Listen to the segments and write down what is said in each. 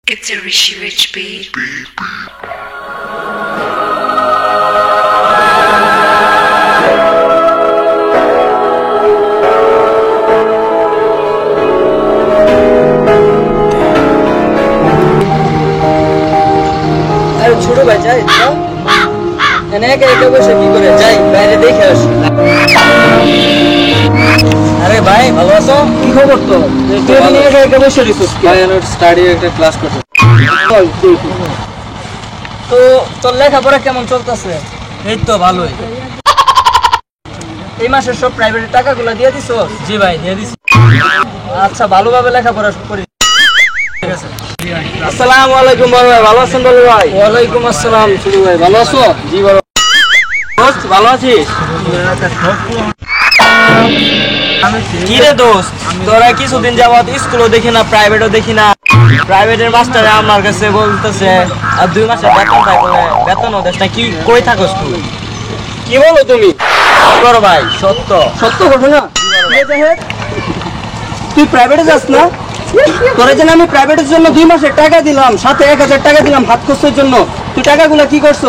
It's a Rishi Rich beat. ছোট ভাই যাই একা একা বসে কি করে যাই বাইরে দেখে আসি। আরে ভাই ভালো আছো? কি খবর তো? তুই একা একা বসে রিসোর্স স্টাডি একটা ক্লাস করতে। তো তোর লেখাপড়া কেমন চলতেছে? এই তো ভালোই। এই মাসের সব প্রাইভেট টাকাগুলো দিয়ে দিছো? জি ভাই দিয়ে দিছি। আচ্ছা ভালোভাবে লেখাপড়া করি। ঠিক আছে। আসসালামু আলাইকুম বড় ভাই, ভালো আছেন বড় ভাই? ওয়ালাইকুম আসসালাম ছোট ভাই, ভালো আছো? জি বড় দোস্ত ভালো আছিস? কি রে দোস্ত, তোরা কিছুদিন যাবত স্কুলও দেখি না প্রাইভেটও দেখি না। প্রাইভেটের মাস্টার আমার কাছে বলতেছে আর 2 মাসের বেতন থাকলে বেতনও দেশ না, কি কই থাকস তুই? কি বলো তুমি? বড় ভাই সত্য সত্য ঘটনা। তুই প্রাইভেটে যাস না? তোর জন্য আমি প্রাইভেটের জন্য 2 মাসের টাকা দিলাম, সাথে 1000 টাকা দিলাম হাত খরচের জন্য। তুই টাকাগুলো কি করছো?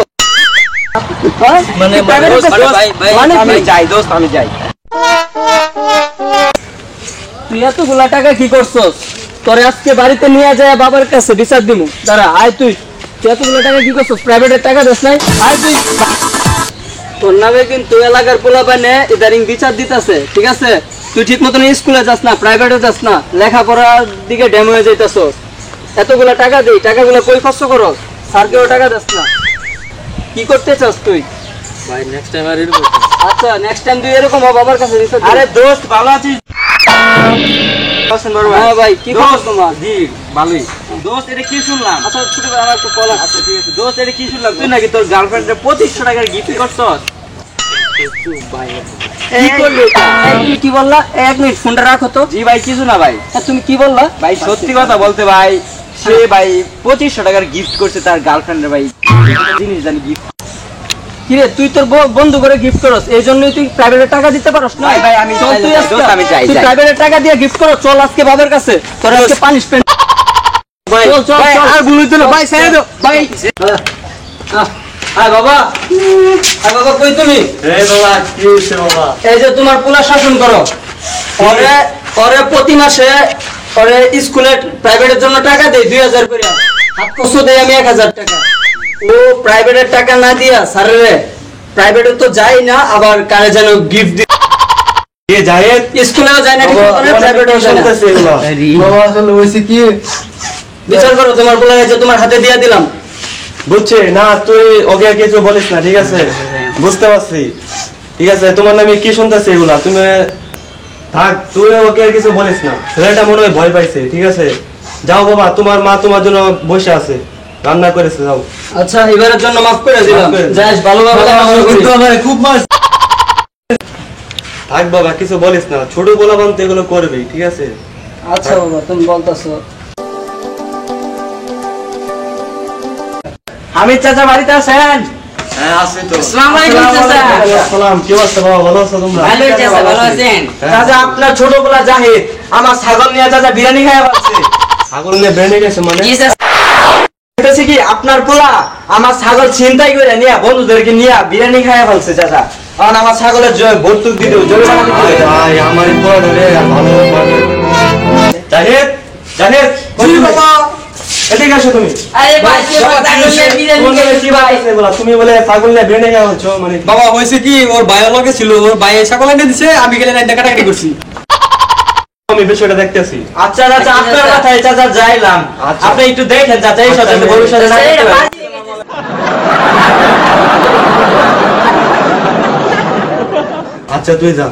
তুই এতগুলা টাকা কি করছস? তোরে আজকে বাড়িতে নিয়ে যায় বাবার কাছে বিচার দিমু। দাঁড়া আয়, তুই এতগুলা টাকা কি করছস? প্রাইভেটের টাকা দিস নাই? আয় তুই। তোর নামে কিন্তু এলাকার পোলাপানে ইদারিং বিচার দিতেছে, ঠিক আছে? তুই ঠিক মতন স্কুলে যাস না, প্রাইভেটে যাস না, লেখাপড়ার দিকে ড্যাম হয়ে যাইতেছস। এতগুলা টাকা দেই, টাকাগুলো কই খরচ করস? স্যারকেও টাকা দিস না। কি করতে চাস তুই? ভাই নেক্সট টাইম আর এরকম। আচ্ছা নেক্সট টাইম তুই এরকম হবে আমার কাছে বিচার। আরে দোস্ত ভালো আছিস? হ্যাঁ ভাই, কি খবর তোমার? জি ভালোই। দোস্ত এটা কি শুনলাম? আচ্ছা ছোট ভাই আমার একটু কল। আচ্ছা ঠিক আছে। দোস্ত এটা কি শুনলাম? তুই নাকি তোর গার্লফ্রেন্ডে 2500 টাকার গিফট করছস? কি বললা? 1 মিনিট ফোনটা রাখো তো। জি ভাই কিছু না ভাই। তুমি কি বললা? ভাই সত্যি কথা বলতে ভাই, সে ভাই 2500 টাকার গিফট করছে তার গার্লফ্রেন্ডের। ভাই জিনিস জানি গিফট। কিরে তুই তোর বন্ধু করে গিফট করস, এই জন্যই তুই প্রাইভেটের টাকা দিতে পারস না? ভাই আমি যাই প্রাইভেটের টাকা দিয়ে গিফট করো। চল আজকে বাবার কাছে, তোর আজকে পানিশমেন্ট। ভাই চল আর ভুলই তো না ভাই, ছেড়ে দাও ভাই। আয় বাবা, আয় বাবা কই তুমি? এই বাবা কি হইছে বাবা? এই যে তোমার পোলা শাসন করো। পরে প্রতি মাসে পরে স্কুলে প্রাইভেটের জন্য টাকা দেই 2000 করে, হাত খরচ দেই আমি 1000 টাকা। ও প্রাইভেটের টাকা না দিয়া স্যারেরে প্রাইভেটে তো যাই না, আবার কারে যেন গিফট দিয়ে যায়। স্কুলেও যায় না, প্রাইভেটেও যায় না। বাবা আসলে হইছে কি, বিচার করো। তোমার পোলা যে তোমার হাতে দিয়ে দিলাম, বুঝছে না? তুই ওকে কিছু বলিস না, ঠিক আছে? বুঝতে পারছি, ঠিক আছে? তোমার নামে কি শুনতেছে এগুলা? তুমি থাক, তুই ওকে কিছু বলিস না। ছেলেটা মনে হয় ভয় পাইছে, ঠিক আছে? যাও বাবা, তোমার মা তোমার জন্য বসে আছে, রান্না করেছে, যাও। আচ্ছা এবারের জন্য মাফ করে দিলাম। যাস ভালোভাবে কিন্তু আমার খুব মাস। থাক বাবা, কিছু বলিস না। ছোট পোলাপান তো এগুলো করবেই, ঠিক আছে? আচ্ছা বাবা তুমি বলতাছো। আমি চাচা বাড়িতে আছেন? হ্যাঁ আছি তো। আসসালামু আলাইকুম চাচা। আসসালাম। কি অবস্থা বাবা, ভালো আছো তোমরা? ভালোই চাচা, ভালো আছেন? চাচা আপনার ছোট পোলা জাহিদ আমার ছাগল নিয়ে চাচা বিরিয়ানি খাইয়া বলছে। ছাগল নিয়ে বেড়ে গেছে মানে? কি চাচা বলতেছে কি আপনার পোলা আমার ছাগল ছিনতাই করে নিয়ে বন্ধুদেরকে নিয়ে বিরিয়ানি খাইয়া ফেলছে চাচা। কারণ আমার ছাগলের ভর্তুক দিতে জরিমানা দিতে। ভাই আমার পোলা ধরে ভালো জাহিদ, জাহিদ জি বাবা এদিকে আসো তুমি। আরে ভাই ছাগল নিয়ে বিরিয়ানি খাইছি ভাই। তুমি বলে ছাগল নিয়ে বেড়ে গেছো মানে? বাবা হয়েছে কি, ওর ভাইয়ের লগে ছিল, ওর ভাই ছাগল এনে দিছে, আমি গেলে রাইন্দা কাটাকাটি করছি। আমি বিষয়টা দেখতেছি। আচ্ছা চাচা আপনার কথাই চাচা যাইলাম। আপনি একটু দেখেন চাচা এই সাথে ভবিষ্যতে না করতে পারে। আচ্ছা তুই যা।